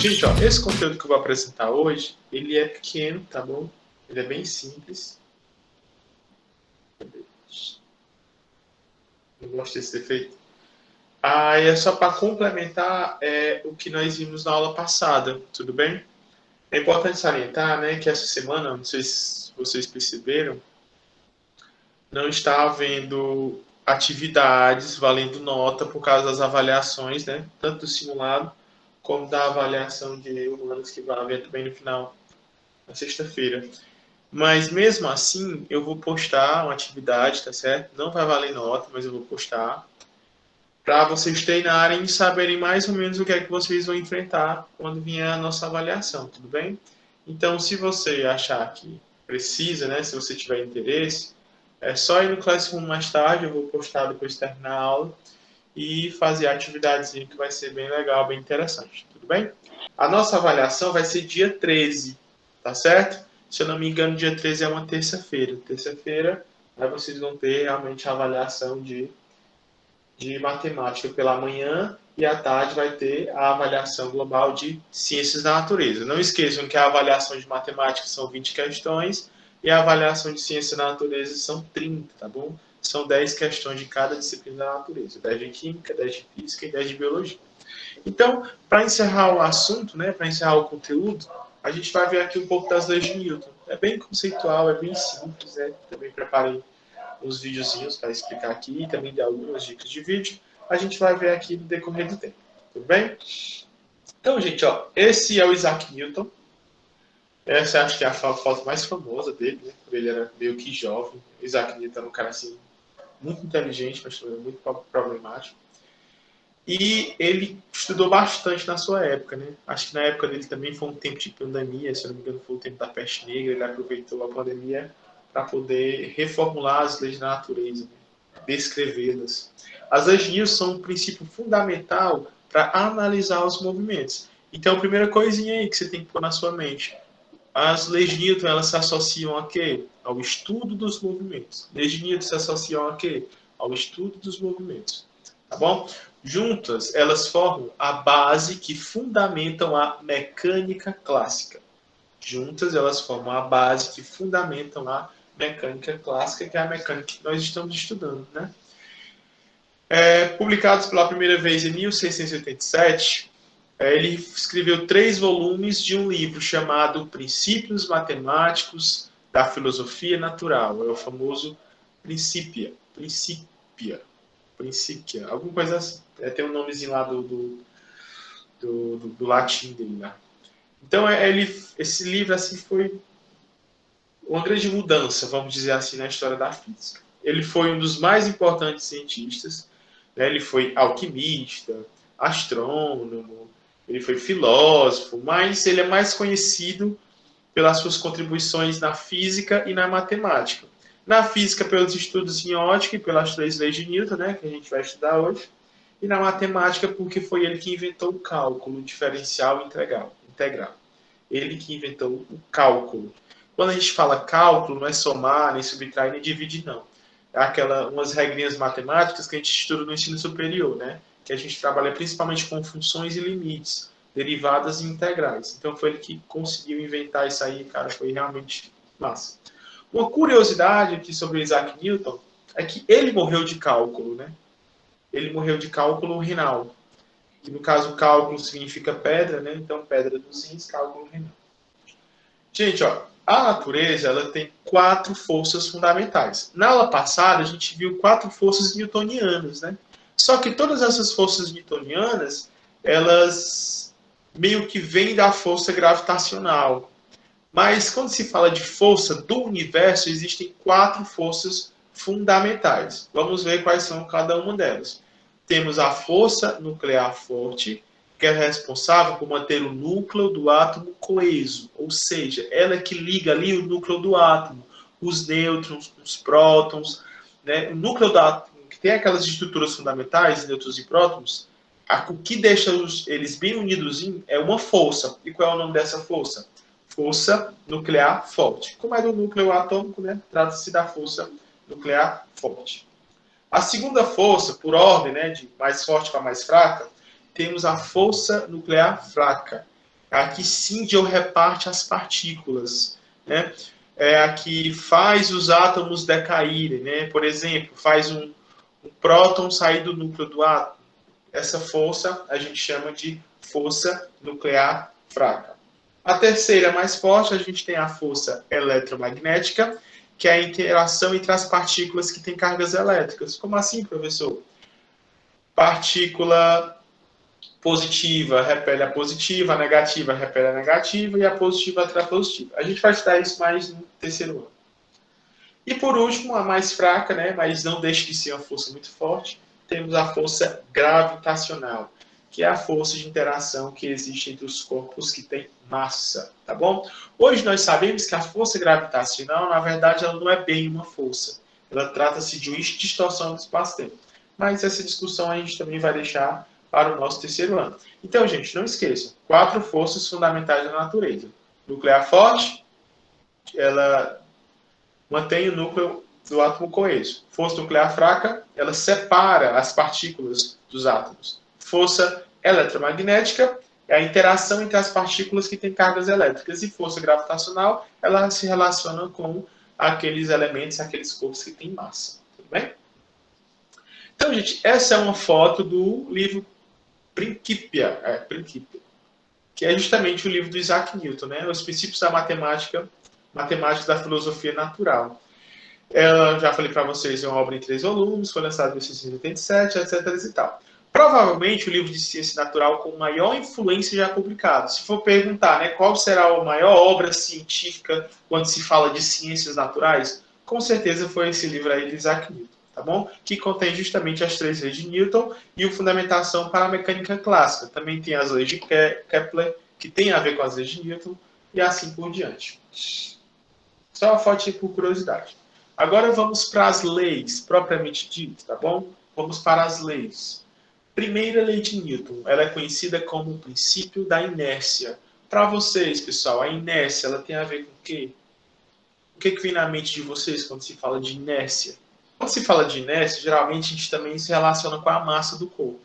Gente, ó, esse conteúdo que eu vou apresentar hoje, ele é pequeno, tá bom? Ele é bem simples. Não gosto desse efeito. É só para complementar o que nós vimos na aula passada, tudo bem? É importante salientar, né, que essa semana, não sei se vocês perceberam, não está havendo atividades valendo nota por causa das avaliações, né, tanto do simulado como da avaliação de humanos que vai haver também no final, na sexta-feira. Mas mesmo assim, eu vou postar uma atividade, tá certo? Não vai valer nota, mas eu vou postar para vocês treinarem e saberem mais ou menos o que é que vocês vão enfrentar quando vier a nossa avaliação, tudo bem? Então, se você achar que precisa, né, se você tiver interesse, é só ir no Classroom mais tarde, eu vou postar depois de terminar a aula e fazer a atividadezinha que vai ser bem legal, bem interessante, tudo bem? A nossa avaliação vai ser dia 13, tá certo? Se eu não me engano, dia 13 é uma terça-feira. Terça-feira, aí vocês vão ter realmente a avaliação de matemática pela manhã e à tarde vai ter a avaliação global de ciências da natureza. Não esqueçam que a avaliação de matemática são 20 questões e a avaliação de ciência da natureza são 30, tá bom? São 10 questões de cada disciplina da natureza. 10 de química, 10 de física e 10 de biologia. Então, para encerrar o assunto, né, para encerrar o conteúdo, a gente vai ver aqui um pouco das leis de Newton. É bem conceitual, é bem simples, né? Também preparei uns videozinhos para explicar aqui e também dar algumas dicas de vídeo. A gente vai ver aqui no decorrer do tempo, tudo bem? Então, gente, ó, esse é o Isaac Newton. Essa acho que é a foto mais famosa dele, né? Ele era meio que jovem. O Isaac Newton era um cara assim muito inteligente, mas também muito problemático. E ele estudou bastante na sua época, né? Acho que na época dele também foi um tempo de pandemia, se eu não me engano foi o tempo da peste negra, ele aproveitou a pandemia para poder reformular as leis da natureza, né? Descrevê-las. As leis de Newton são um princípio fundamental para analisar os movimentos. Então, a primeira coisinha aí que você tem que pôr na sua mente. As leis de Newton, elas se associam a quê? Ao estudo dos movimentos. Leis de Newton se associam a quê? Ao estudo dos movimentos. Tá bom? Juntas, elas formam a base que fundamentam a mecânica clássica. Juntas, elas formam a base que fundamentam a mecânica clássica, que é a mecânica que nós estamos estudando, né? Publicados pela primeira vez em 1687, ele escreveu 3 volumes de um livro chamado Princípios Matemáticos da Filosofia Natural. É o famoso Principia. Alguma coisa assim. Tem um nomezinho lá do latim dele lá. Então, esse livro assim, foi uma grande mudança, vamos dizer assim, na história da física. Ele foi um dos mais importantes cientistas, né? Ele foi alquimista, astrônomo, ele foi filósofo, mas ele é mais conhecido pelas suas contribuições na física e na matemática. Na física, pelos estudos em ótica e pelas 3 leis de Newton, né, que a gente vai estudar hoje. E na matemática, porque foi ele que inventou o cálculo diferencial integral. Ele que inventou o cálculo. Quando a gente fala cálculo, não é somar, nem subtrair, nem dividir, não. É umas regrinhas matemáticas que a gente estuda no ensino superior, né? Que a gente trabalha principalmente com funções e limites, derivadas e integrais. Então foi ele que conseguiu inventar isso aí, cara, foi realmente massa. Uma curiosidade aqui sobre Isaac Newton é que ele morreu de cálculo, né? Ele morreu de cálculo renal. Que no caso, cálculo significa pedra, né? Então, pedra dos rins, cálculo renal. Gente, ó, a natureza ela tem 4 forças fundamentais. Na aula passada, a gente viu 4 forças newtonianas, né? Só que todas essas forças newtonianas, elas meio que vêm da força gravitacional. Mas quando se fala de força do universo, existem 4 forças fundamentais. Vamos ver quais são cada uma delas. Temos a força nuclear forte, que é responsável por manter o núcleo do átomo coeso, ou seja, ela é que liga ali o núcleo do átomo, os nêutrons, os prótons, né? O núcleo do átomo, que tem aquelas estruturas fundamentais, nêutrons e prótons, o que deixa eles bem unidos é uma força. E qual é o nome dessa força? Força nuclear forte. Como é do núcleo atômico, né? Trata-se da força nuclear forte. A segunda força, por ordem, né, de mais forte para mais fraca, temos a força nuclear fraca. a que cinde ou reparte as partículas, né? É a que faz os átomos decaírem, né? Por exemplo, faz um próton sair do núcleo do átomo. Essa força a gente chama de força nuclear fraca. A terceira, mais forte, a gente tem a força eletromagnética, que é a interação entre as partículas que têm cargas elétricas. Como assim, professor? Partícula positiva repele a positiva, a negativa repele a negativa e a positiva atrai a positiva. A gente vai estudar isso mais no terceiro ano. E por último, a mais fraca, né, mas não deixa de ser uma força muito forte, temos a força gravitacional, que é a força de interação que existe entre os corpos que têm massa, tá bom? Hoje nós sabemos que a força gravitacional, na verdade, ela não é bem uma força. Ela trata-se de uma distorção do espaço-tempo. Mas essa discussão a gente também vai deixar para o nosso terceiro ano. Então, gente, não esqueçam, 4 forças fundamentais da natureza. Nuclear forte, ela mantém o núcleo do átomo coeso. Força nuclear fraca, ela separa as partículas dos átomos. Força eletromagnética é a interação entre as partículas que têm cargas elétricas. E força gravitacional, ela se relaciona com aqueles elementos, aqueles corpos que têm massa. Tudo bem? Então, gente, essa é uma foto do livro Principia, que é justamente o livro do Isaac Newton, né? Os princípios da matemática da filosofia natural. Ela, já falei para vocês, é uma obra em 3 volumes, foi lançada em 1987, etc. e tal. Provavelmente o livro de ciência natural com maior influência já publicado. Se for perguntar, né, qual será a maior obra científica quando se fala de ciências naturais, com certeza foi esse livro aí de Isaac Newton, tá bom? Que contém justamente as 3 leis de Newton e o Fundamentação para a Mecânica Clássica. Também tem as leis de Kepler, que tem a ver com as leis de Newton, e assim por diante. Só uma foto por curiosidade. Agora vamos para as leis, propriamente dito, tá bom? Vamos para as leis. Primeira lei de Newton, ela é conhecida como o princípio da inércia. Para vocês, pessoal, a inércia, ela tem a ver com o quê? O que vem na mente de vocês quando se fala de inércia? Quando se fala de inércia, geralmente a gente também se relaciona com a massa do corpo.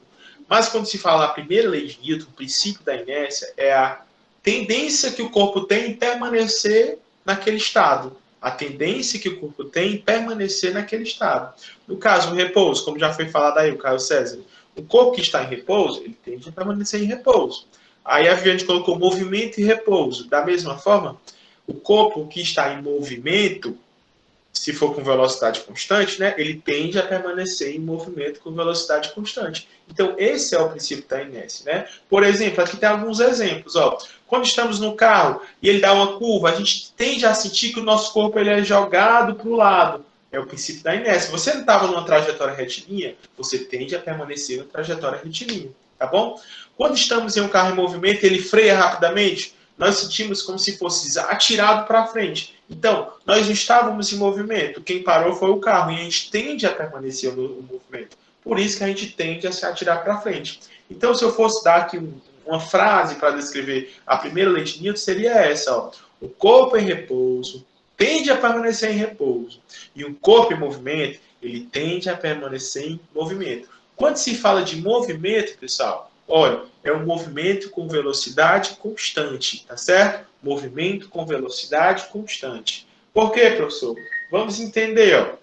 Mas quando se fala a primeira lei de Newton, o princípio da inércia, é a tendência que o corpo tem em permanecer naquele estado. A tendência que o corpo tem em permanecer naquele estado. No caso, o repouso, como já foi falado aí, o Caio César. O corpo que está em repouso, ele tende a permanecer em repouso. Aí a Viviane colocou movimento e repouso. Da mesma forma, o corpo que está em movimento, se for com velocidade constante, né, ele tende a permanecer em movimento com velocidade constante. Então, esse é o princípio da inércia, né? Por exemplo, aqui tem alguns exemplos. Ó. Quando estamos no carro e ele dá uma curva, a gente tende a sentir que o nosso corpo ele é jogado para o lado. É o princípio da inércia. Você não estava numa trajetória retilínea, você tende a permanecer na trajetória retilínea, tá bom? Quando estamos em um carro em movimento, ele freia rapidamente, nós sentimos como se fosse atirado para frente. Então, nós não estávamos em movimento. Quem parou foi o carro. E a gente tende a permanecer no movimento. Por isso que a gente tende a se atirar para frente. Então, se eu fosse dar aqui uma frase para descrever a primeira lei de Newton, seria essa. Ó. O corpo em repouso tende a permanecer em repouso. E um corpo em movimento, ele tende a permanecer em movimento. Quando se fala de movimento, pessoal, olha, é um movimento com velocidade constante, tá certo? Movimento com velocidade constante. Por quê, professor? Vamos entender, ó.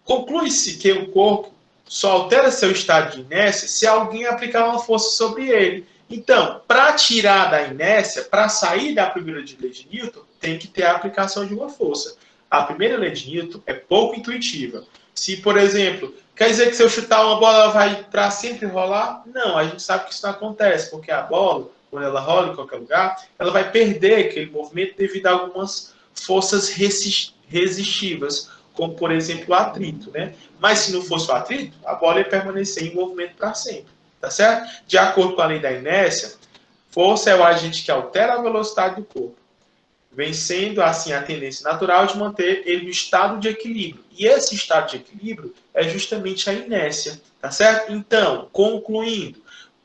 Conclui-se que o corpo só altera seu estado de inércia se alguém aplicar uma força sobre ele. Então, para tirar da inércia, para sair da primeira lei de Newton, tem que ter a aplicação de uma força. A primeira lei de Newton é pouco intuitiva. Se, por exemplo, quer dizer que se eu chutar uma bola, ela vai para sempre rolar? Não, a gente sabe que isso não acontece, porque a bola, quando ela rola em qualquer lugar, ela vai perder aquele movimento devido a algumas forças resistivas, como, por exemplo, o atrito, né? Mas se não fosse o atrito, a bola ia permanecer em movimento para sempre, tá certo? De acordo com a lei da inércia, força é o agente que altera a velocidade do corpo, vencendo assim a tendência natural de manter ele no estado de equilíbrio. E esse estado de equilíbrio é justamente a inércia, tá certo? Então, concluindo,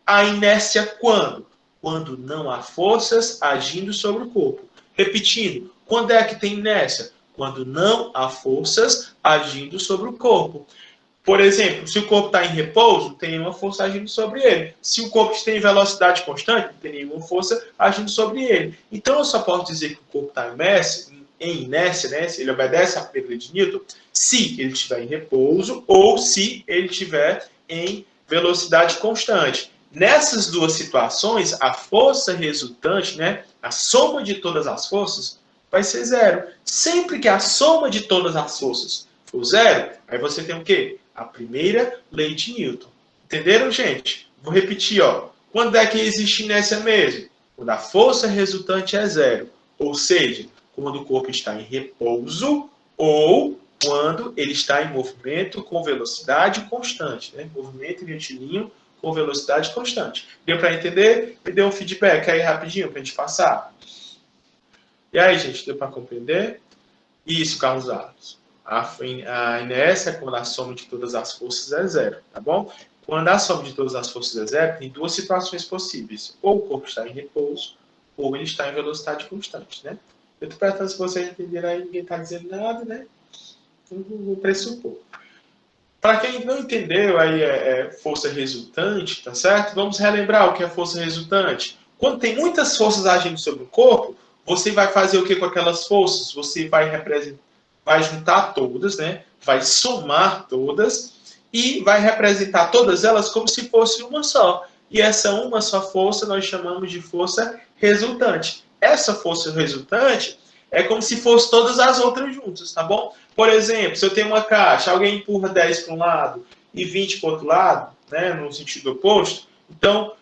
a inércia quando? Quando não há forças agindo sobre o corpo. Repetindo, quando é que tem inércia? Quando não há forças agindo sobre o corpo. Por exemplo, se o corpo está em repouso, não tem nenhuma força agindo sobre ele. Se o corpo tem velocidade constante, não tem nenhuma força agindo sobre ele. Então, eu só posso dizer que o corpo está em inércia, né? Se ele obedece à primeira lei de Newton, se ele estiver em repouso ou se ele estiver em velocidade constante. Nessas duas situações, a força resultante, né, a soma de todas as forças, vai ser zero. Sempre que a soma de todas as forças for zero, aí você tem o quê? A primeira lei de Newton. Entenderam, gente? Vou repetir, ó. Quando é que existe inércia mesmo? Quando a força resultante é zero. Ou seja, quando o corpo está em repouso ou quando ele está em movimento com velocidade constante. Né? Movimento retilíneo com velocidade constante. Deu para entender? Me dê um feedback aí rapidinho para a gente passar. E aí, gente, deu para compreender? Isso, Carlos Alves. A inércia é quando a soma de todas as forças é zero, tá bom? Quando a soma de todas as forças é zero, tem duas situações possíveis. Ou o corpo está em repouso, ou ele está em velocidade constante, né? Eu estou perguntando se vocês entenderam aí, ninguém está dizendo nada, né? Então, vou pressupor. Para quem não entendeu aí força resultante, tá certo? Vamos relembrar o que é força resultante. Quando tem muitas forças agindo sobre o corpo, você vai fazer o que com aquelas forças? Você vai juntar todas, né? Vai somar todas e vai representar todas elas como se fosse uma só. E essa uma só força nós chamamos de força resultante. Essa força resultante é como se fosse todas as outras juntas, tá bom? Por exemplo, se eu tenho uma caixa, alguém empurra 10 para um lado e 20 para o outro lado, né, no sentido oposto, então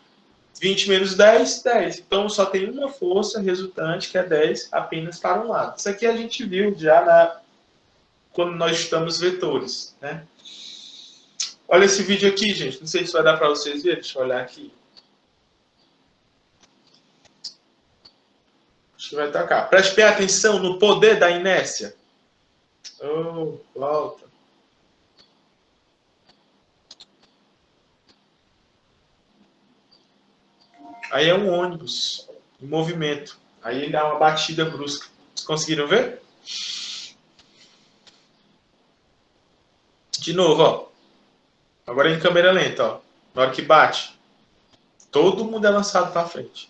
20 menos 10, 10. Então só tem uma força resultante, que é 10, apenas para um lado. Isso aqui a gente viu já quando nós estudamos vetores. Né? Olha esse vídeo aqui, gente. Não sei se vai dar para vocês verem. Deixa eu olhar aqui. Acho que vai tocar. Preste bem atenção no poder da inércia. Oh, volta. Aí é um ônibus em movimento. Aí ele dá uma batida brusca. Vocês conseguiram ver? De novo, ó. Agora em câmera lenta, ó. Na hora que bate, todo mundo é lançado para frente.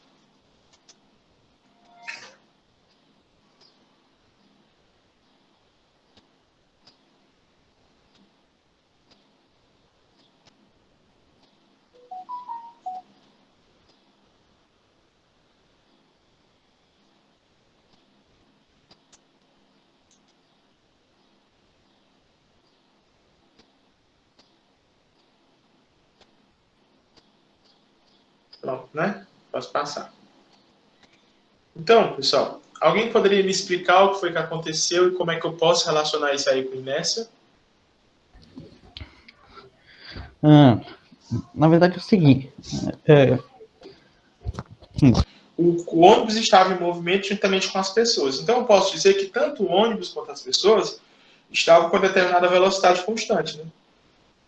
Pronto, né? Posso passar. Então, pessoal, alguém poderia me explicar o que foi que aconteceu e como é que eu posso relacionar isso aí com inércia? Na verdade é o seguinte. O ônibus estava em movimento juntamente com as pessoas. Então, eu posso dizer que tanto o ônibus quanto as pessoas estavam com determinada velocidade constante. Né?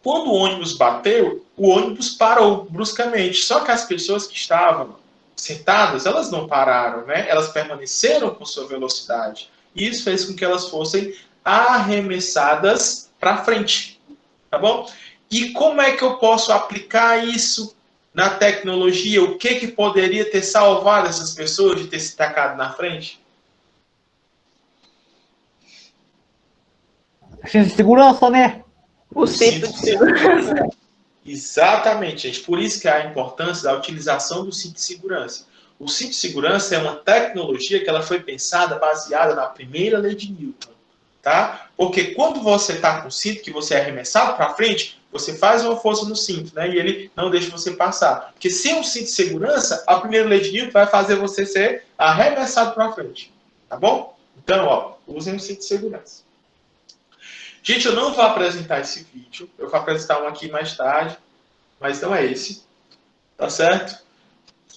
Quando o ônibus bateu, o ônibus parou bruscamente. Só que as pessoas que estavam sentadas, elas não pararam, né? Elas permaneceram com sua velocidade. E isso fez com que elas fossem arremessadas para frente, tá bom? E como é que eu posso aplicar isso na tecnologia? O que poderia ter salvado essas pessoas de ter se tacado na frente? Cinto de segurança, né? O cinto de segurança. Exatamente, gente. Por isso que há a importância da utilização do cinto de segurança. O cinto de segurança é uma tecnologia que ela foi pensada baseada na primeira lei de Newton, tá? Porque quando você está com o cinto, que você é arremessado para frente, você faz uma força no cinto, né? E ele não deixa você passar. Porque sem um cinto de segurança, a primeira lei de Newton vai fazer você ser arremessado para frente, tá bom? Então, ó, usem o cinto de segurança. Gente, eu não vou apresentar esse vídeo, eu vou apresentar um aqui mais tarde, mas não é esse, tá certo?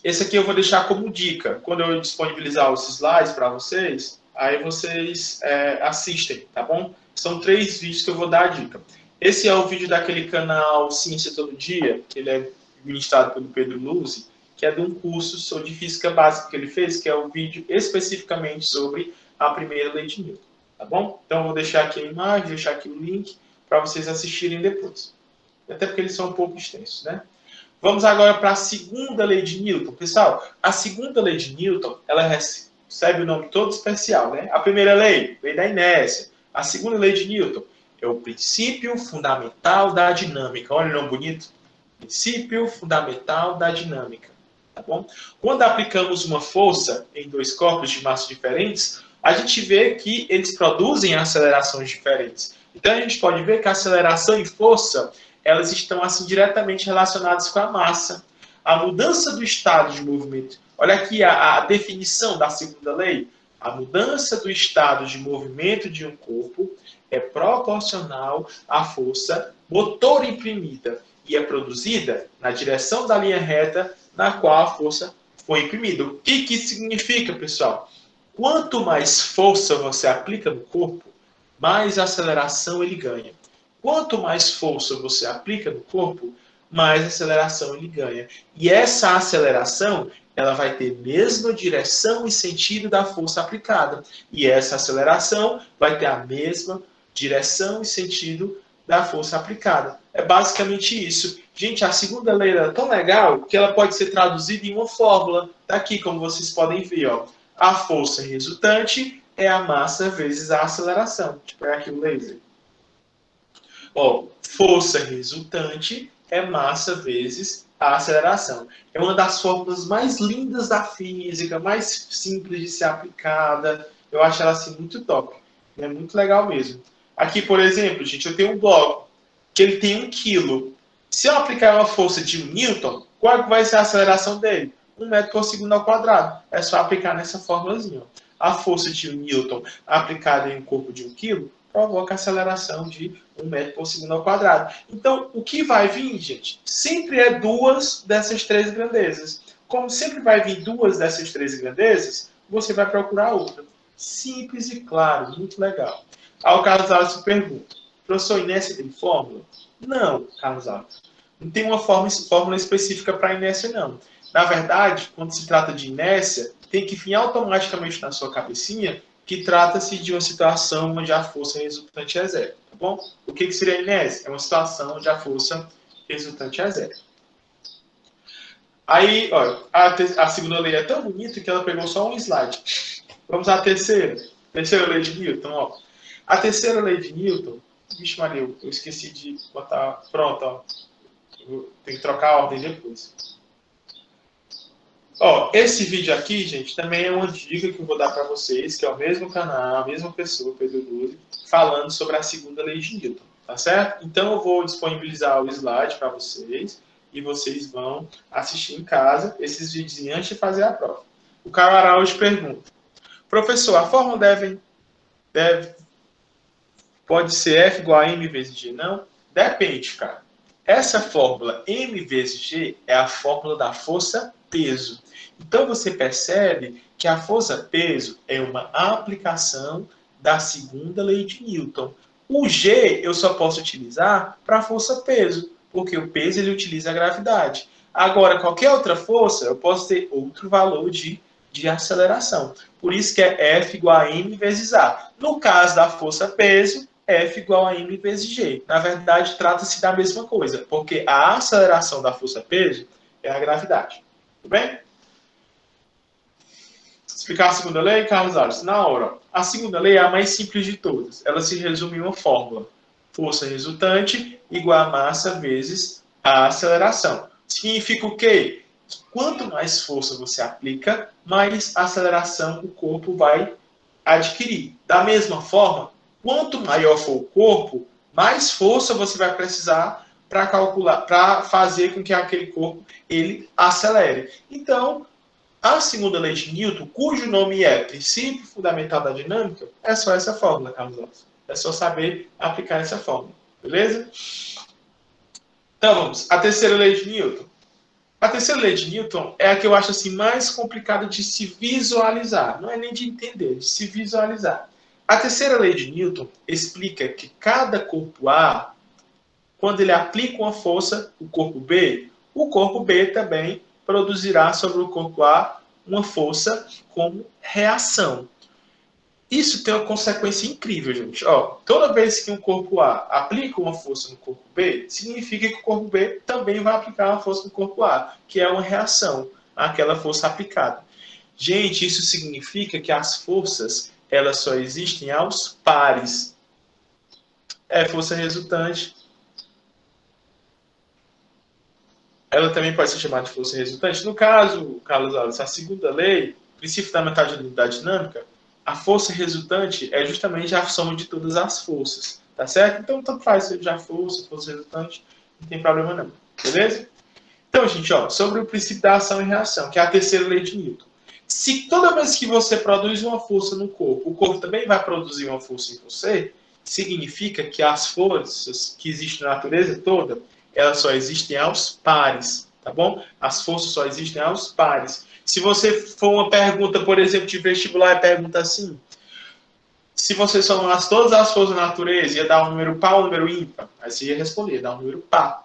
Esse aqui eu vou deixar como dica. Quando eu disponibilizar os slides para vocês, aí vocês assistem, tá bom? São 3 vídeos que eu vou dar a dica. Esse é o vídeo daquele canal Ciência Todo Dia, que ele é ministrado pelo Pedro Luzzi, que é de um curso de física básica que ele fez, que é um vídeo especificamente sobre a primeira lei de Newton. Tá bom? Então, eu vou deixar aqui a imagem, deixar aqui o link. para vocês assistirem depois. Até porque eles são um pouco extensos, né? Vamos agora para a segunda lei de Newton. Pessoal, a segunda lei de Newton, ela recebe o nome todo especial, né? A primeira lei, lei da inércia. A segunda lei de Newton é o princípio fundamental da dinâmica. Olha o nome bonito. Princípio fundamental da dinâmica. Tá bom? Quando aplicamos uma força em dois corpos de massa diferentes, a gente vê que eles produzem acelerações diferentes. Então a gente pode ver que a aceleração e força, elas estão assim diretamente relacionadas com a massa. A mudança do estado de movimento. Olha aqui a definição da segunda lei. A mudança do estado de movimento de um corpo é proporcional à força motor imprimida e é produzida na direção da linha reta na qual a força foi imprimida. O que isso significa, pessoal? Quanto mais força você aplica no corpo, mais aceleração ele ganha. Quanto mais força você aplica no corpo, mais aceleração ele ganha. E essa aceleração, ela vai ter mesma direção e sentido da força aplicada. E essa aceleração vai ter a mesma direção e sentido da força aplicada. É basicamente isso. Gente, a segunda lei é tão legal que ela pode ser traduzida em uma fórmula. Tá aqui, como vocês podem ver, ó. A força resultante é a massa vezes a aceleração. Deixa eu pegar aqui o laser. Ó, força resultante é massa vezes a aceleração. É uma das fórmulas mais lindas da física, mais simples de ser aplicada. Eu acho ela assim muito top. É muito legal mesmo. Aqui, por exemplo, gente, eu tenho um bloco que ele tem 1 kg. Se eu aplicar uma força de 1 newton, qual vai ser a aceleração dele? 1 metro por segundo ao quadrado. É só aplicar nessa formulazinha. A força de 1 newton aplicada em um corpo de 1 kg provoca aceleração de 1 metro por segundo ao quadrado. Então, o que vai vir, gente, sempre é 2 dessas 3 grandezas. Como sempre vai vir 2 dessas 3 grandezas, você vai procurar outra. Simples e claro, muito legal. Aí o Carlos Alves se pergunta, professor, inércia tem fórmula? Não, Carlos Alves. Não tem uma fórmula específica para inércia, não. Na verdade, quando se trata de inércia, tem que vir automaticamente na sua cabecinha que trata-se de uma situação onde a força resultante é zero, tá bom? O que seria a inércia? É uma situação onde a força resultante é zero. Aí, olha, a segunda lei é tão bonita que ela pegou só um slide. Vamos à terceira. Terceira lei de Newton, ó. A terceira lei de Newton, vixe Maria, eu esqueci de botar, pronto, ó. Tem que trocar a ordem depois. Ó, esse vídeo aqui, gente, também é uma dica que eu vou dar para vocês, que é o mesmo canal, a mesma pessoa, Pedro Lúcio, falando sobre a segunda lei de Newton, tá certo? Então eu vou disponibilizar o slide para vocês e vocês vão assistir em casa esses vídeos antes de fazer a prova. O Caio Araújo pergunta, professor, a fórmula pode ser F igual a M vezes G? Não? Depende, cara. Essa fórmula M vezes G é a fórmula da força-peso. Então, você percebe que a força-peso é uma aplicação da segunda lei de Newton. O G eu só posso utilizar para força-peso, porque o peso ele utiliza a gravidade. Agora, qualquer outra força, eu posso ter outro valor de aceleração. Por isso que é F igual a M vezes A. No caso da força-peso, F igual a M vezes G. Na verdade, trata-se da mesma coisa, porque a aceleração da força-peso é a gravidade. Tudo bem? Explicar a segunda lei, Carlos Alves? Na hora. A segunda lei é a mais simples de todas. Ela se resume em uma fórmula. Força resultante igual a massa vezes a aceleração. Significa o quê? Quanto mais força você aplica, mais aceleração o corpo vai adquirir. Da mesma forma, quanto maior for o corpo, mais força você vai precisar para calcular, para fazer com que aquele corpo ele acelere. Então, a segunda lei de Newton, cujo nome é princípio fundamental da dinâmica, é só essa fórmula, Carlos Alves. É só saber aplicar essa fórmula, beleza? Então vamos, a terceira lei de Newton. A terceira lei de Newton é a que eu acho assim mais complicada de se visualizar, não é nem de entender, de se visualizar. A terceira lei de Newton explica que cada corpo A, quando ele aplica uma força, o corpo B também produzirá sobre o corpo A uma força como reação. Isso tem uma consequência incrível, gente. Ó, toda vez que um corpo A aplica uma força no corpo B, significa que o corpo B também vai aplicar uma força no corpo A, que é uma reação àquela força aplicada. Gente, isso significa que as forças, elas só existem aos pares. É força resultante. Ela também pode ser chamada de força resultante. No caso, Carlos Alves, a segunda lei, princípio fundamental de unidade dinâmica, a força resultante é justamente a soma de todas as forças, tá certo? Então, tanto faz seja força resultante, não tem problema não, beleza? Então, gente, ó, sobre o princípio da ação e reação, que é a terceira lei de Newton. Se toda vez que você produz uma força no corpo, o corpo também vai produzir uma força em você, significa que as forças que existem na natureza toda, elas só existem aos pares, tá bom? As forças só existem aos pares. Se você for uma pergunta, por exemplo, de vestibular, pergunta assim: se você somasse todas as forças da natureza, ia dar um número par ou um número ímpar? Aí você ia responder, dá um número par.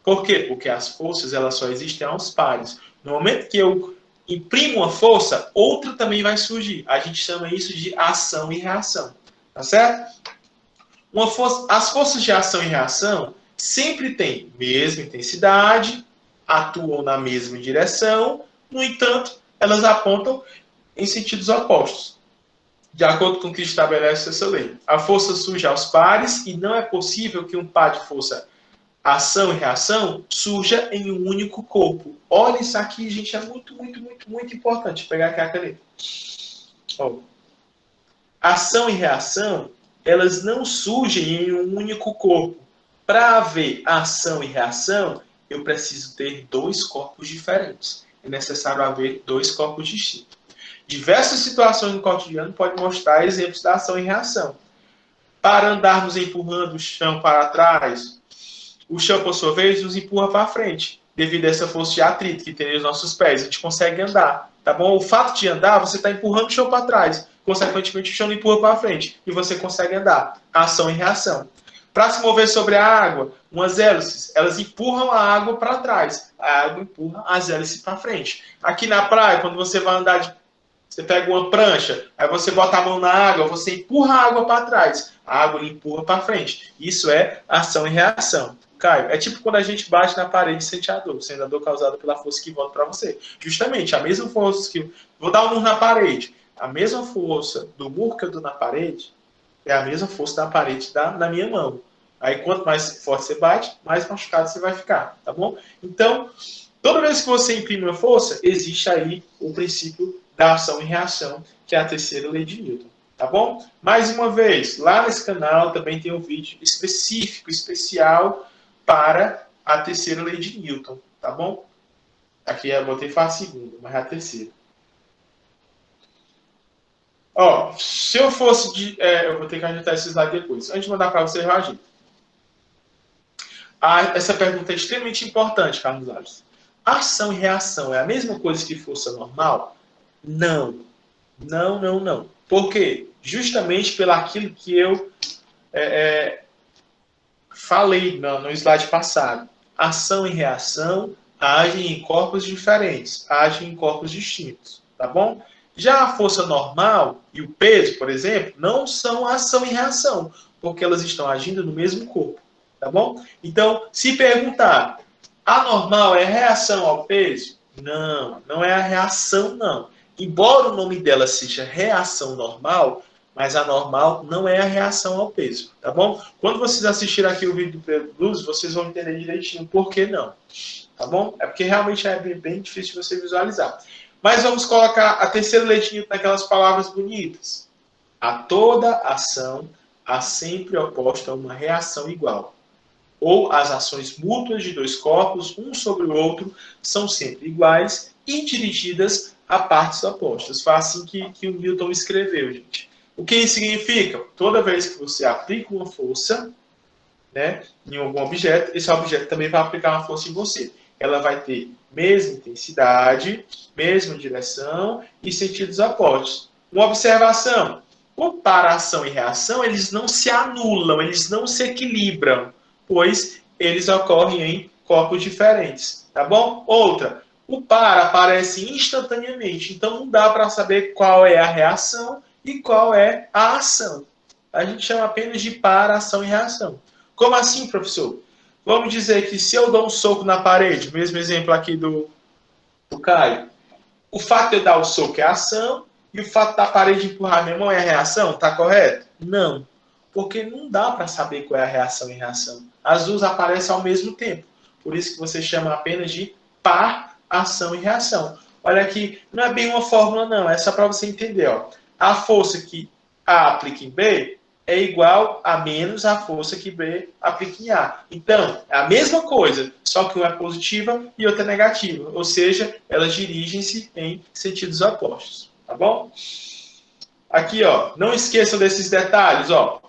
Por quê? Porque as forças, elas só existem aos pares. No momento que eu imprimo uma força, outra também vai surgir. A gente chama isso de ação e reação. Tá certo? As forças de ação e reação sempre têm mesma intensidade, atuam na mesma direção, no entanto, elas apontam em sentidos opostos, de acordo com o que estabelece essa lei. A força surge aos pares e não é possível que um par de força ação e reação surja em um único corpo. Olha isso aqui, gente, é muito, muito, muito, muito importante. Vou pegar aqui a caneta. Ó. Ação e reação, elas não surgem em um único corpo. Para haver ação e reação, eu preciso ter dois corpos diferentes. É necessário haver dois corpos distintos. Diversas situações no cotidiano podem mostrar exemplos da ação e reação. Para andarmos empurrando o chão para trás, o chão, por sua vez, nos empurra para frente, devido a essa força de atrito que tem nos nossos pés. A gente consegue andar, tá bom? O fato de andar, você está empurrando o chão para trás. Consequentemente, o chão empurra para frente e você consegue andar. Ação e reação. Para se mover sobre a água, umas hélices, elas empurram a água para trás. A água empurra as hélices para frente. Aqui na praia, quando você vai andar você pega uma prancha, aí você bota a mão na água, você empurra a água para trás. A água lhe empurra para frente. Isso é ação e reação. Caio, é tipo quando a gente bate na parede e sente a dor, sendo a dor causada pela força que volta para você. Justamente, a mesma força que... Vou dar um murro na parede. A mesma força do murro que eu dou na parede é a mesma força da parede na minha mão. Aí, quanto mais forte você bate, mais machucado você vai ficar, tá bom? Então, toda vez que você imprime uma força, existe aí o princípio da ação e reação, que é a terceira lei de Newton. Tá bom? Mais uma vez, lá nesse canal também tem um vídeo específico, especial, para a terceira lei de Newton. Tá bom? Aqui eu botei para a segunda, mas é a terceira. Ó, se eu fosse eu vou ter que ajeitar esse slide depois. Antes de mandar para você, eu ajeito. Essa pergunta é extremamente importante, Carlos Alves. Ação e reação é a mesma coisa que força normal? Não. Não, não, não. Por quê? Justamente pelo aquilo que eu falei no slide passado. Ação e reação agem em corpos diferentes, agem em corpos distintos, tá bom? Já a força normal e o peso, por exemplo, não são ação e reação, porque elas estão agindo no mesmo corpo, tá bom? Então, se perguntar, a normal é reação ao peso? Não, não é a reação, não. Embora o nome dela seja reação normal, mas a normal não é a reação ao peso, tá bom? Quando vocês assistirem aqui o vídeo do Pedro Blues, vocês vão entender direitinho por que não, tá bom? É porque realmente é bem difícil de você visualizar. Mas vamos colocar a terceira lei de Newton naquelas palavras bonitas. A toda ação há sempre oposta a uma reação igual. Ou as ações mútuas de dois corpos, um sobre o outro, são sempre iguais e dirigidas a partes opostas. Foi assim que o Newton escreveu, gente. O que isso significa? Toda vez que você aplica uma força, né, em algum objeto, esse objeto também vai aplicar uma força em você. Ela vai ter mesma intensidade, mesma direção e sentidos opostos. Uma observação: comparação e reação, eles não se anulam, eles não se equilibram, pois eles ocorrem em corpos diferentes, tá bom? Outra, o par aparece instantaneamente, então não dá para saber qual é a reação e qual é a ação. A gente chama apenas de par, ação e reação. Como assim, professor? Vamos dizer que se eu dou um soco na parede, mesmo exemplo aqui do Caio, o fato de eu dar o soco é a ação e o fato da parede empurrar minha mão é a reação, tá correto? Não, porque não dá para saber qual é a reação e reação. As duas aparecem ao mesmo tempo. Por isso que você chama apenas de par, ação e reação. Olha aqui, não é bem uma fórmula não, é só para você entender. Ó. A força que A aplica em B é igual a menos a força que B aplica em A. Então, é a mesma coisa, só que uma é positiva e outra é negativa. Ou seja, elas dirigem-se em sentidos opostos. Tá bom? Aqui, ó, não esqueçam desses detalhes. Ó.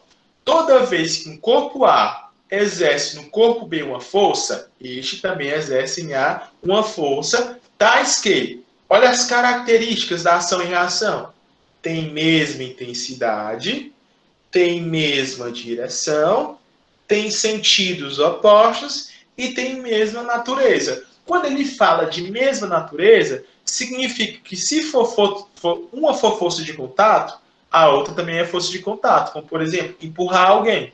Toda vez que um corpo A exerce no corpo B uma força, este também exerce em A uma força, tais que, olha as características da ação e reação. Tem mesma intensidade, tem mesma direção, tem sentidos opostos e tem mesma natureza. Quando ele fala de mesma natureza, significa que se uma for força de contato, a outra também é força de contato, como por exemplo, empurrar alguém.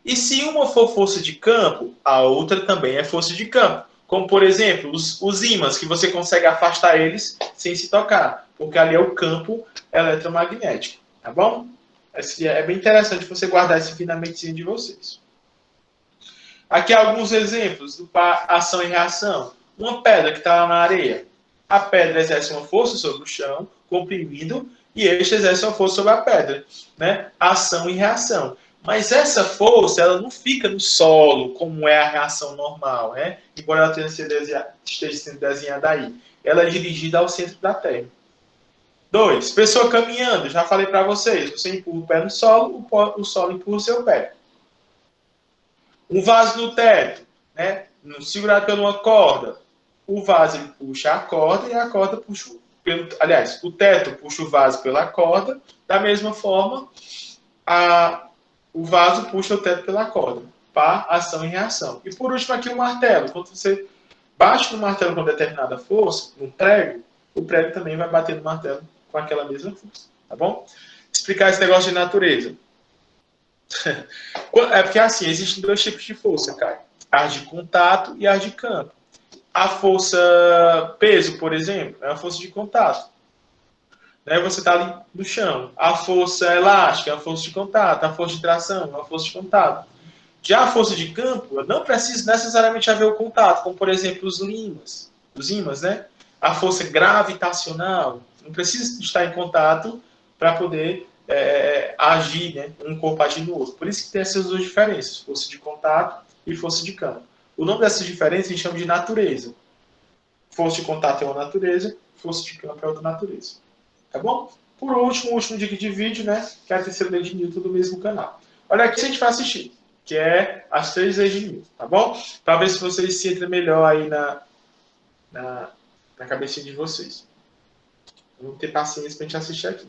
E se uma for força de campo, a outra também é força de campo. Como por exemplo, os ímãs, que você consegue afastar eles sem se tocar, porque ali é o campo eletromagnético, tá bom? É bem interessante você guardar esse aqui na mentezinha de vocês. Aqui alguns exemplos do par ação e reação. Uma pedra que está lá na areia. A pedra exerce uma força sobre o chão, comprimindo, e este exerce uma força sobre a pedra. Né? Ação e reação. Mas essa força ela não fica no solo, como é a reação normal. Né? Embora ela esteja sendo desenhada aí. Ela é dirigida ao centro da Terra. 2. Pessoa caminhando. Já falei para vocês. Você empurra o pé no solo, o solo empurra o seu pé. Um vaso no teto, né? Segurado por uma corda. O vaso ele puxa a corda e a corda puxa... Aliás, o teto puxa o vaso pela corda. Da mesma forma, o vaso puxa o teto pela corda. Par, ação e reação. E por último aqui o martelo. Quando você bate no martelo com determinada força, no prego, o prego também vai bater no martelo com aquela mesma força, tá bom? Explicar esse negócio de natureza. É porque assim, existem dois tipos de força, Caio. As de contato e as de campo. A força peso, por exemplo, é uma força de contato. Né? Você está ali no chão. A força elástica é uma força de contato. A força de tração é uma força de contato. Já a força de campo, não precisa necessariamente haver o contato, como por exemplo os ímãs, né? A força gravitacional, não precisa estar em contato para poder agir, né? Um corpo agir no outro. Por isso que tem essas duas diferenças, força de contato e força de campo. O nome dessas diferenças a gente chama de natureza. Força de contato é uma natureza, força de campo é outra natureza. Tá bom? Por último, o último dica de vídeo, né? Que é a terceira lei de Newton do mesmo canal. Olha aqui se a gente vai assistir, que é as 3 leis de Newton, tá bom? Para ver se vocês se entram melhor aí na cabecinha de vocês. Vamos ter paciência para a gente assistir aqui.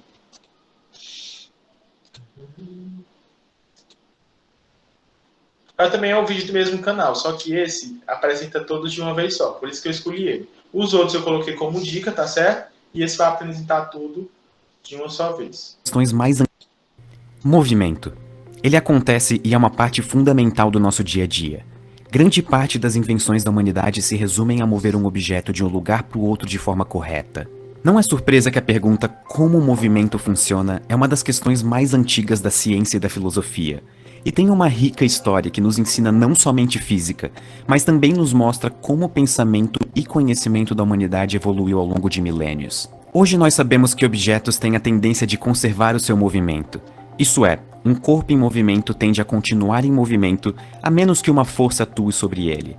Também é um vídeo do mesmo canal, só que esse apresenta todos de uma vez só, por isso que eu escolhi ele. Os outros eu coloquei como dica, tá certo? E esse vai apresentar tudo de uma só vez. Questões mais movimento. Ele acontece e é uma parte fundamental do nosso dia a dia. Grande parte das invenções da humanidade se resumem a mover um objeto de um lugar para o outro de forma correta. Não é surpresa que a pergunta como o movimento funciona é uma das questões mais antigas da ciência e da filosofia. E tem uma rica história que nos ensina não somente física, mas também nos mostra como o pensamento e conhecimento da humanidade evoluiu ao longo de milênios. Hoje nós sabemos que objetos têm a tendência de conservar o seu movimento. Isso é, um corpo em movimento tende a continuar em movimento a menos que uma força atue sobre ele.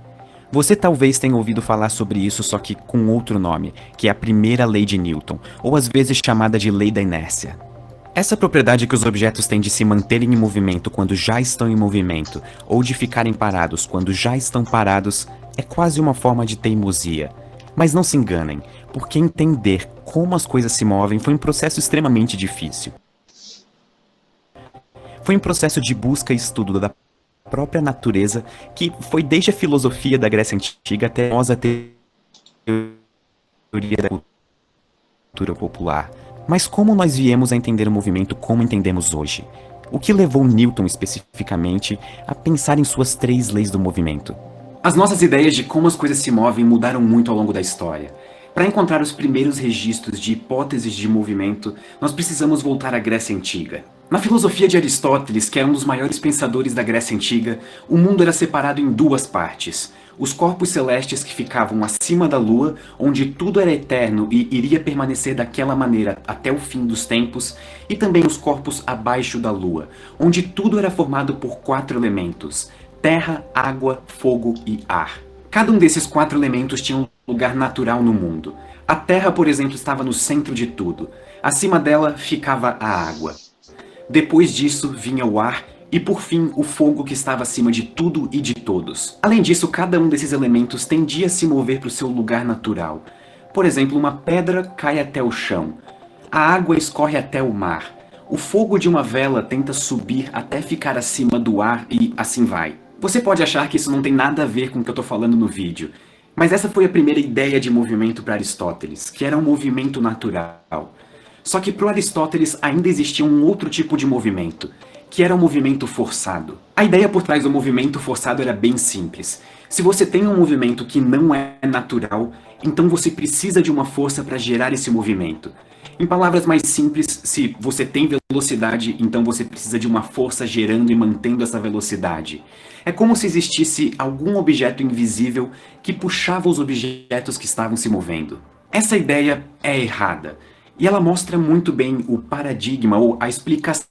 Você talvez tenha ouvido falar sobre isso só que com outro nome, que é a primeira lei de Newton, ou às vezes chamada de lei da inércia. Essa propriedade que os objetos têm de se manterem em movimento quando já estão em movimento, ou de ficarem parados quando já estão parados, é quase uma forma de teimosia. Mas não se enganem, porque entender como as coisas se movem foi um processo extremamente difícil. Foi um processo de busca e estudo da própria natureza que foi desde a filosofia da Grécia Antiga até a famosa teoria da cultura popular. Mas como nós viemos a entender o movimento como entendemos hoje? O que levou Newton especificamente a pensar em suas 3 leis do movimento? As nossas ideias de como as coisas se movem mudaram muito ao longo da história. Para encontrar os primeiros registros de hipóteses de movimento, nós precisamos voltar à Grécia Antiga. Na filosofia de Aristóteles, que era um dos maiores pensadores da Grécia Antiga, o mundo era separado em 2 partes. Os corpos celestes que ficavam acima da Lua, onde tudo era eterno e iria permanecer daquela maneira até o fim dos tempos, e também os corpos abaixo da Lua, onde tudo era formado por 4 elementos: terra, água, fogo e ar. Cada um desses 4 elementos tinha um lugar natural no mundo. A terra, por exemplo, estava no centro de tudo. Acima dela ficava a água. Depois disso vinha o ar e, por fim, o fogo, que estava acima de tudo e de todos. Além disso, cada um desses elementos tendia a se mover para o seu lugar natural. Por exemplo, uma pedra cai até o chão. A água escorre até o mar. O fogo de uma vela tenta subir até ficar acima do ar e assim vai. Você pode achar que isso não tem nada a ver com o que eu estou falando no vídeo, mas essa foi a primeira ideia de movimento para Aristóteles, que era um movimento natural. Só que para Aristóteles ainda existia um outro tipo de movimento, que era o movimento forçado. A ideia por trás do movimento forçado era bem simples. Se você tem um movimento que não é natural, então você precisa de uma força para gerar esse movimento. Em palavras mais simples, se você tem velocidade, então você precisa de uma força gerando e mantendo essa velocidade. É como se existisse algum objeto invisível que puxava os objetos que estavam se movendo. Essa ideia é errada, e ela mostra muito bem o paradigma ou a explicação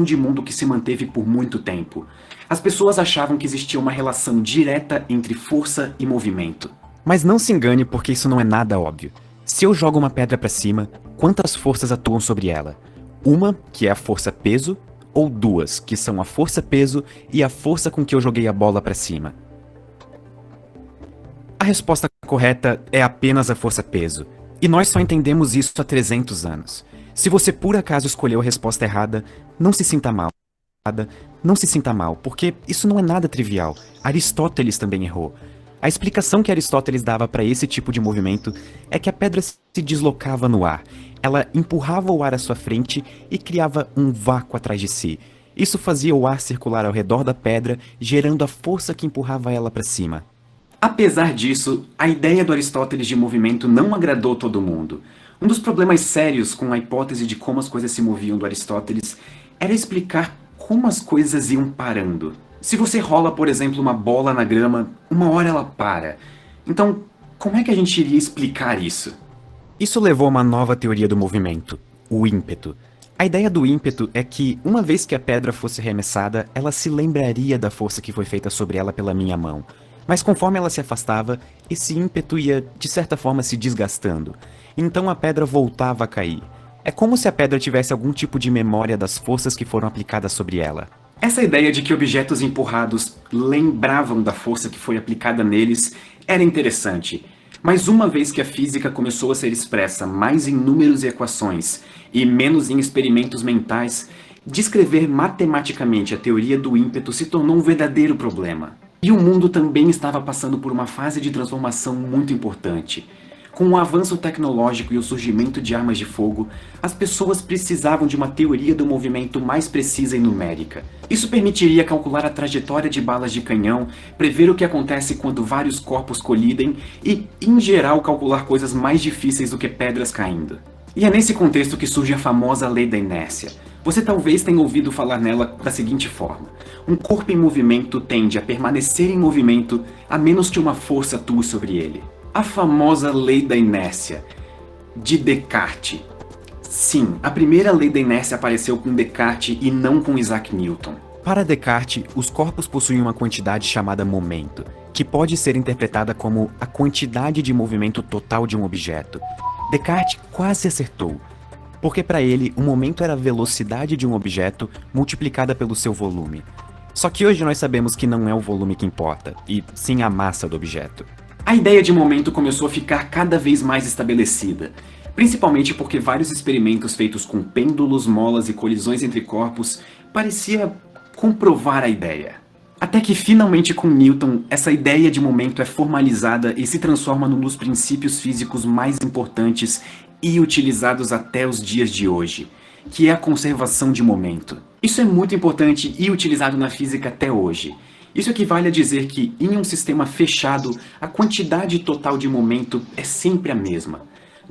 de mundo que se manteve por muito tempo. As pessoas achavam que existia uma relação direta entre força e movimento. Mas não se engane, porque isso não é nada óbvio. Se eu jogo uma pedra para cima, quantas forças atuam sobre ela? Uma, que é a força-peso, ou 2, que são a força-peso e a força com que eu joguei a bola para cima? A resposta correta é apenas a força-peso. E nós só entendemos isso há 300 anos. Se você por acaso escolheu a resposta errada, não se sinta mal. Não se sinta mal, porque isso não é nada trivial. Aristóteles também errou. A explicação que Aristóteles dava para esse tipo de movimento é que a pedra se deslocava no ar. Ela empurrava o ar à sua frente e criava um vácuo atrás de si. Isso fazia o ar circular ao redor da pedra, gerando a força que empurrava ela para cima. Apesar disso, a ideia do Aristóteles de movimento não agradou todo mundo. Um dos problemas sérios com a hipótese de como as coisas se moviam do Aristóteles era explicar como as coisas iam parando. Se você rola, por exemplo, uma bola na grama, uma hora ela para. Então, como é que a gente iria explicar isso? Isso levou a uma nova teoria do movimento, o ímpeto. A ideia do ímpeto é que, uma vez que a pedra fosse arremessada, ela se lembraria da força que foi feita sobre ela pela minha mão. Mas conforme ela se afastava, esse ímpeto ia, de certa forma, se desgastando. Então a pedra voltava a cair. É como se a pedra tivesse algum tipo de memória das forças que foram aplicadas sobre ela. Essa ideia de que objetos empurrados lembravam da força que foi aplicada neles era interessante. Mas uma vez que a física começou a ser expressa mais em números e equações, e menos em experimentos mentais, descrever matematicamente a teoria do ímpeto se tornou um verdadeiro problema. E o mundo também estava passando por uma fase de transformação muito importante. Com o avanço tecnológico e o surgimento de armas de fogo, as pessoas precisavam de uma teoria do movimento mais precisa e numérica. Isso permitiria calcular a trajetória de balas de canhão, prever o que acontece quando vários corpos colidem e, em geral, calcular coisas mais difíceis do que pedras caindo. E é nesse contexto que surge a famosa lei da inércia. Você talvez tenha ouvido falar nela da seguinte forma: um corpo em movimento tende a permanecer em movimento a menos que uma força atue sobre ele. A famosa lei da inércia, de Descartes. Sim, a primeira lei da inércia apareceu com Descartes e não com Isaac Newton. Para Descartes, os corpos possuem uma quantidade chamada momento, que pode ser interpretada como a quantidade de movimento total de um objeto. Descartes quase acertou, porque para ele o momento era a velocidade de um objeto multiplicada pelo seu volume. Só que hoje nós sabemos que não é o volume que importa, e sim a massa do objeto. A ideia de momento começou a ficar cada vez mais estabelecida, principalmente porque vários experimentos feitos com pêndulos, molas e colisões entre corpos parecia comprovar a ideia. Até que finalmente com Newton, essa ideia de momento é formalizada e se transforma num dos princípios físicos mais importantes e utilizados até os dias de hoje, que é a conservação de momento. Isso é muito importante e utilizado na física até hoje. Isso equivale a dizer que, em um sistema fechado, a quantidade total de momento é sempre a mesma.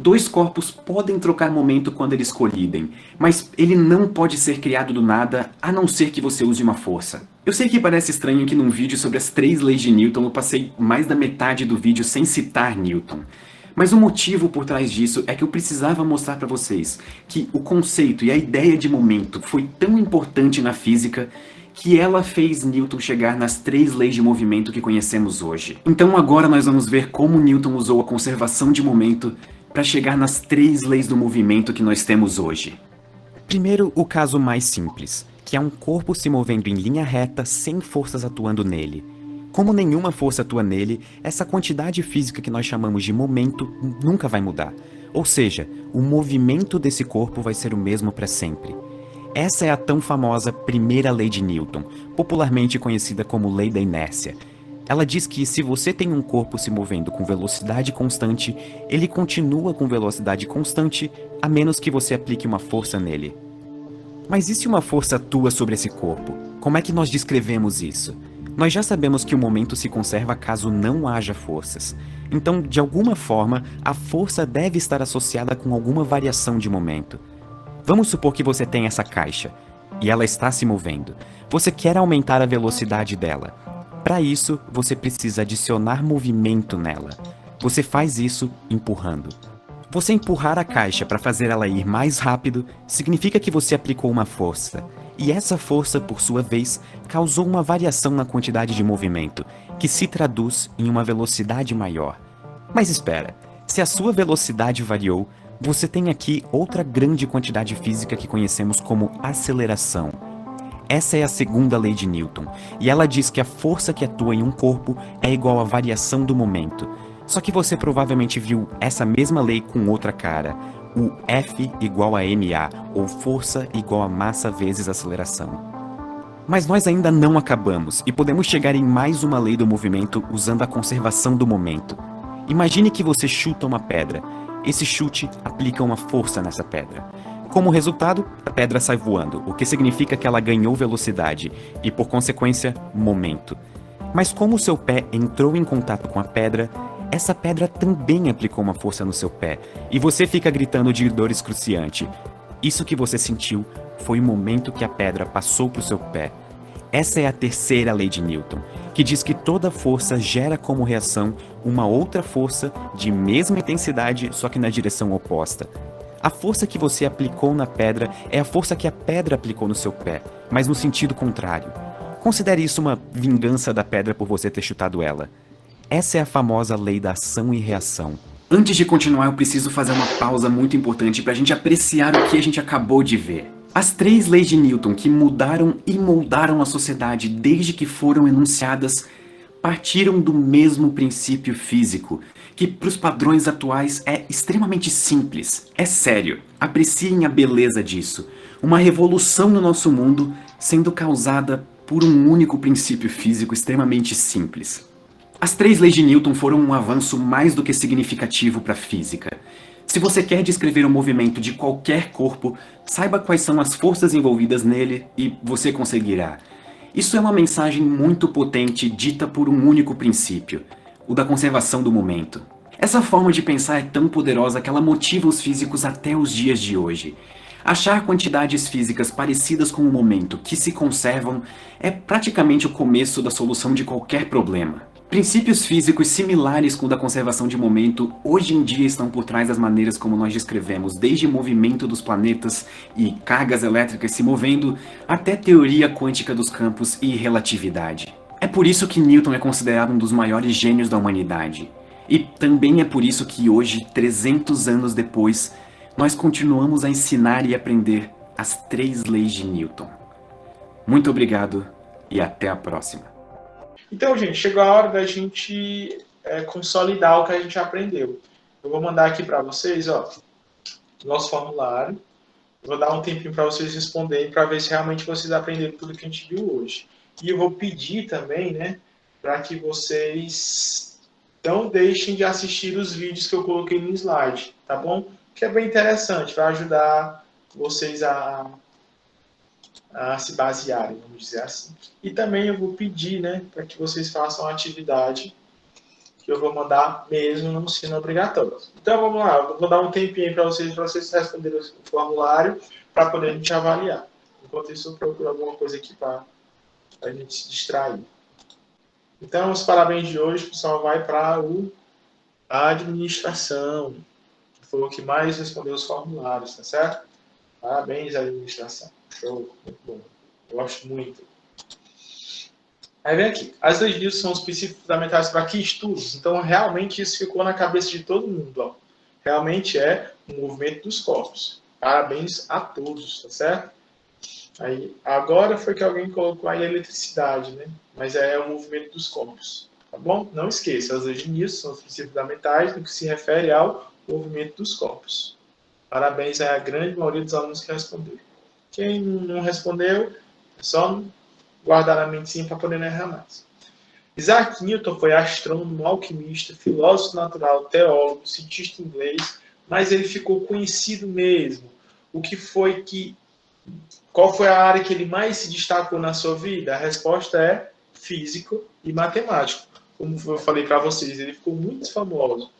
Dois corpos podem trocar momento quando eles colidem, mas ele não pode ser criado do nada, a não ser que você use uma força. Eu sei que parece estranho que num vídeo sobre as 3 leis de Newton eu passei mais da metade do vídeo sem citar Newton. Mas o motivo por trás disso é que eu precisava mostrar para vocês que o conceito e a ideia de momento foi tão importante na física que ela fez Newton chegar nas 3 leis de movimento que conhecemos hoje. Então agora nós vamos ver como Newton usou a conservação de momento para chegar nas 3 leis do movimento que nós temos hoje. Primeiro, o caso mais simples, que é um corpo se movendo em linha reta sem forças atuando nele. Como nenhuma força atua nele, essa quantidade física que nós chamamos de momento nunca vai mudar. Ou seja, o movimento desse corpo vai ser o mesmo para sempre. Essa é a tão famosa primeira lei de Newton, popularmente conhecida como lei da inércia. Ela diz que se você tem um corpo se movendo com velocidade constante, ele continua com velocidade constante, a menos que você aplique uma força nele. Mas e se uma força atua sobre esse corpo? Como é que nós descrevemos isso? Nós já sabemos que o momento se conserva caso não haja forças. Então, de alguma forma, a força deve estar associada com alguma variação de momento. Vamos supor que você tem essa caixa, e ela está se movendo. Você quer aumentar a velocidade dela. Para isso, você precisa adicionar movimento nela. Você faz isso empurrando. Você empurrar a caixa para fazer ela ir mais rápido significa que você aplicou uma força. E essa força, por sua vez, causou uma variação na quantidade de movimento, que se traduz em uma velocidade maior. Mas espera, se a sua velocidade variou, você tem aqui outra grande quantidade física que conhecemos como aceleração. Essa é a segunda lei de Newton, e ela diz que a força que atua em um corpo é igual à variação do momento. Só que você provavelmente viu essa mesma lei com outra cara, o F igual a ma, ou força igual a massa vezes aceleração. Mas nós ainda não acabamos, e podemos chegar em mais uma lei do movimento usando a conservação do momento. Imagine que você chuta uma pedra. Esse chute aplica uma força nessa pedra. Como resultado, a pedra sai voando, o que significa que ela ganhou velocidade e, por consequência, momento. Mas como o seu pé entrou em contato com a pedra, essa pedra também aplicou uma força no seu pé, e você fica gritando de dor excruciante. Isso que você sentiu foi o momento que a pedra passou para o seu pé. Essa é a terceira lei de Newton, que diz que toda força gera como reação uma outra força de mesma intensidade, só que na direção oposta. A força que você aplicou na pedra é a força que a pedra aplicou no seu pé, mas no sentido contrário. Considere isso uma vingança da pedra por você ter chutado ela. Essa é a famosa lei da ação e reação. Antes de continuar, eu preciso fazer uma pausa muito importante para a gente apreciar o que a gente acabou de ver. As 3 leis de Newton que mudaram e moldaram a sociedade desde que foram enunciadas partiram do mesmo princípio físico, que para os padrões atuais é extremamente simples. É sério, apreciem a beleza disso. Uma revolução no nosso mundo sendo causada por um único princípio físico extremamente simples. As 3 leis de Newton foram um avanço mais do que significativo para a física. Se você quer descrever o movimento de qualquer corpo, saiba quais são as forças envolvidas nele e você conseguirá. Isso é uma mensagem muito potente dita por um único princípio, o da conservação do momento. Essa forma de pensar é tão poderosa que ela motiva os físicos até os dias de hoje. Achar quantidades físicas parecidas com o momento que se conservam é praticamente o começo da solução de qualquer problema. Princípios físicos similares com o da conservação de momento hoje em dia estão por trás das maneiras como nós descrevemos desde o movimento dos planetas e cargas elétricas se movendo até teoria quântica dos campos e relatividade. É por isso que Newton é considerado um dos maiores gênios da humanidade. E também é por isso que hoje, 300 anos depois, nós continuamos a ensinar e aprender as 3 leis de Newton. Muito obrigado e até a próxima. Então, gente, chegou a hora da gente consolidar o que a gente aprendeu. Eu vou mandar aqui para vocês, ó, nosso formulário. Eu vou dar um tempinho para vocês responderem para ver se realmente vocês aprenderam tudo que a gente viu hoje. E eu vou pedir também, né, para que vocês não deixem de assistir os vídeos que eu coloquei no slide, tá bom? que é bem interessante, vai ajudar vocês a se basearem, vamos dizer assim. E também eu vou pedir, né, para que vocês façam a atividade que eu vou mandar mesmo não sendo obrigatório. Então vamos lá, eu vou dar um tempinho para vocês responderem o formulário para poder a gente avaliar. Enquanto isso, eu procuro alguma coisa aqui para a gente se distrair. Então, os parabéns de hoje, pessoal, vai para a administração, que foi o que mais respondeu os formulários, tá certo? Parabéns à administração. Show, muito bom. Gosto muito. Aí vem aqui. As leis de Newton são os princípios fundamentais para que estudos? Então, realmente, isso ficou na cabeça de todo mundo. Ó. Realmente é o movimento dos corpos. Parabéns a todos, tá certo? Aí, agora foi que alguém colocou aí a eletricidade, né? Mas é o movimento dos corpos, tá bom? Não esqueça, as leis de Newton são os princípios fundamentais no que se refere ao movimento dos corpos. Parabéns à grande maioria dos alunos que responderam. Quem não respondeu, é só guardar na mente sim para poder não errar mais. Isaac Newton foi astrônomo, alquimista, filósofo natural, teólogo, cientista inglês, mas ele ficou conhecido mesmo. Qual foi a área que ele mais se destacou na sua vida? A resposta é físico e matemático. Como eu falei para vocês, ele ficou muito famoso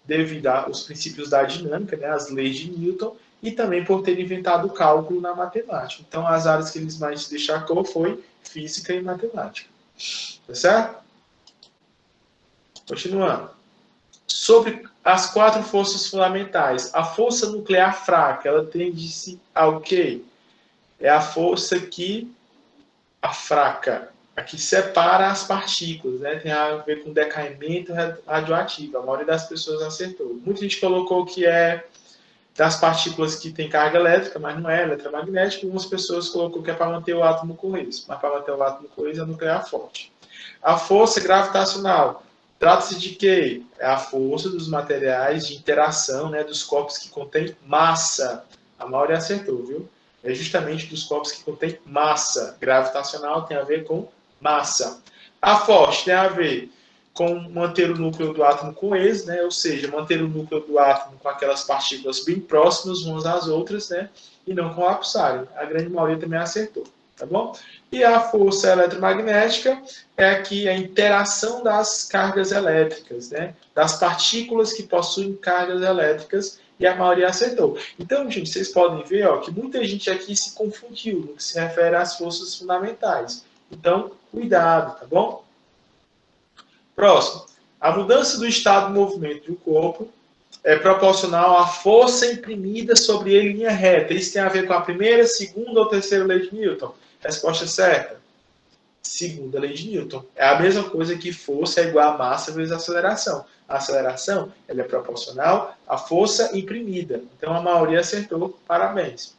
devido aos princípios da dinâmica, né, as leis de Newton, e também por ter inventado o cálculo na matemática. Então, as áreas que ele mais se destacou foi física e matemática. Tá certo? Continuando. Sobre as 4 forças fundamentais. A força nuclear fraca, ela tende-se ao quê? É a força a fraca, a que separa as partículas, né? Tem a ver com decaimento radioativo. A maioria das pessoas acertou. Muita gente colocou que é das partículas que tem carga elétrica, mas não é eletromagnética. Algumas pessoas colocou que é para manter o átomo coeso, mas para manter o átomo coeso é nuclear forte. A força gravitacional trata-se de quê? É a força dos materiais de interação, né, dos corpos que contêm massa. A maioria acertou, viu? É justamente dos corpos que contêm massa. Gravitacional tem a ver com massa. A forte tem a ver com manter o núcleo do átomo coeso, né? Ou seja, manter o núcleo do átomo com aquelas partículas bem próximas umas às outras, né? E não colapsarem. A grande maioria também acertou, tá bom? E a força eletromagnética é aqui a interação das cargas elétricas, né? Das partículas que possuem cargas elétricas, e a maioria acertou. Então, gente, vocês podem ver, ó, que muita gente aqui se confundiu no que se refere às forças fundamentais. Então, cuidado, tá bom? Próximo. A mudança do estado de movimento de um corpo é proporcional à força imprimida sobre ele em linha reta. Isso tem a ver com a primeira, segunda ou terceira lei de Newton? Resposta certa. Segunda lei de Newton. É a mesma coisa que força é igual a massa vezes aceleração. A aceleração ela é proporcional à força imprimida. Então a maioria acertou. Parabéns.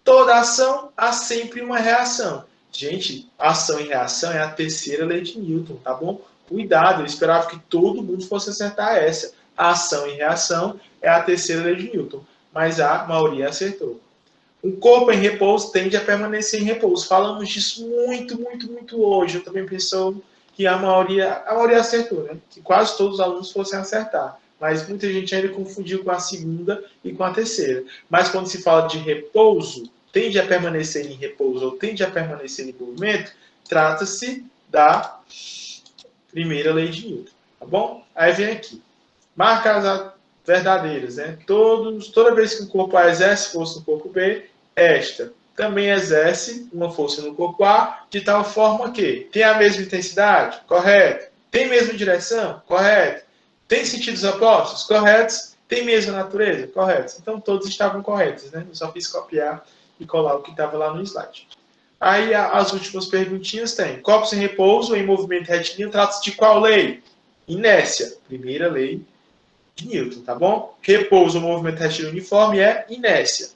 Toda ação há sempre uma reação. Gente, ação e reação é a terceira lei de Newton, tá bom? Cuidado, eu esperava que todo mundo fosse acertar essa. A ação e reação é a terceira lei de Newton, mas a maioria acertou. Um corpo em repouso tende a permanecer em repouso. Falamos disso muito hoje. Eu também pensou que a maioria acertou, né? Que quase todos os alunos fossem acertar. Mas muita gente ainda confundiu com a segunda e com a terceira. Mas quando se fala de repouso, tende a permanecer em repouso ou tende a permanecer em movimento, trata-se da primeira lei de Newton, tá bom? Aí vem aqui. Marcas verdadeiras, né? Toda vez que o corpo A exerce força no corpo B, esta também exerce uma força no corpo A, de tal forma que tem a mesma intensidade? Correto. Tem a mesma direção? Correto. Tem sentidos opostos? Corretos. Tem mesma natureza? Corretos. Então todos estavam corretos, né? Eu só fiz copiar e colar o que estava lá no slide. Aí as últimas perguntinhas tem. Corpos em repouso, em movimento retilíneo, trata-se de qual lei? Inércia. Primeira lei de Newton, tá bom? Repouso, movimento retilíneo uniforme é inércia.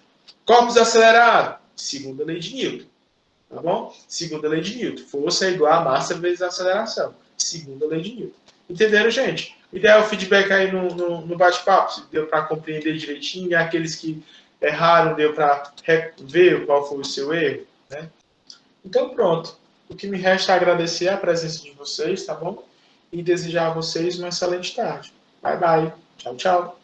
Corpos acelerados. Segunda lei de Newton. Tá bom? Segunda lei de Newton. Força é igual a massa vezes a aceleração. Segunda lei de Newton. Entenderam, gente? Me dê o feedback aí no bate-papo, se deu para compreender direitinho. E aqueles que erraram, deu para ver qual foi o seu erro, né? Então, pronto. O que me resta é agradecer a presença de vocês, tá bom? E desejar a vocês uma excelente tarde. Bye, bye. Tchau, tchau.